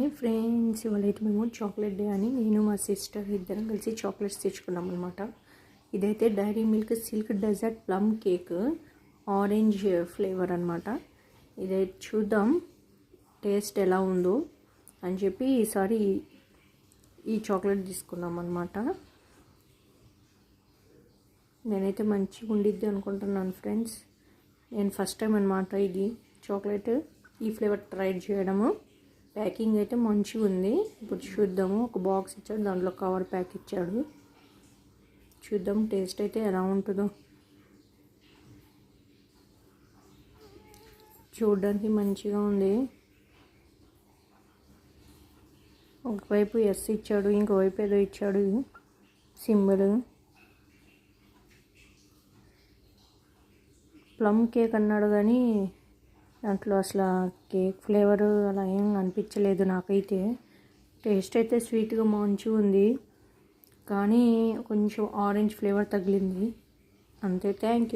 Hi friends, ఇవాళ అయితే మేము చాక్లెట్ డే అని నేను మా సిస్టర్ ఇద్దరం కలిసి చాక్లెట్స్ తెచ్చుకున్నాం అనమాట. ఇదైతే Dairy Milk Silk dessert plum cake orange flavour అనమాట. ఇదైతే చూద్దాం టేస్ట్ ఎలా ఉందో అని చెప్పి ఈసారి ఈ చాక్లెట్ తీసుకున్నాం అనమాట. నేనైతే మంచిగా ఉండిద్ది అనుకుంటున్నాను ఫ్రెండ్స్. నేను ఫస్ట్ టైం అనమాట ఇది చాక్లెట్ ఈ ఫ్లేవర్ ట్రై చేయడము. ప్యాకింగ్ అయితే మంచిగా ఉంది. ఇప్పుడు చూద్దాము. ఒక బాక్స్ ఇచ్చాడు, దాంట్లో కవర్ ప్యాక్ ఇచ్చాడు. చూద్దాం టేస్ట్ అయితే ఎలా ఉంటుందో. చూడడానికి మంచిగా ఉంది. ఒకవైపు ఎస్ ఇచ్చాడు, ఇంకోవైపు ఏదో ఇచ్చాడు సింబల్. ప్లమ్ కేక్ అన్నాడు కానీ దాంట్లో అసలు కేక్ ఫ్లేవర్ అలా ఏం అనిపించలేదు నాకైతే. టేస్ట్ అయితే స్వీట్గా మంచిగా ఉంది, కానీ కొంచెం ఆరెంజ్ ఫ్లేవర్ తగిలింది అంతే. Thank you.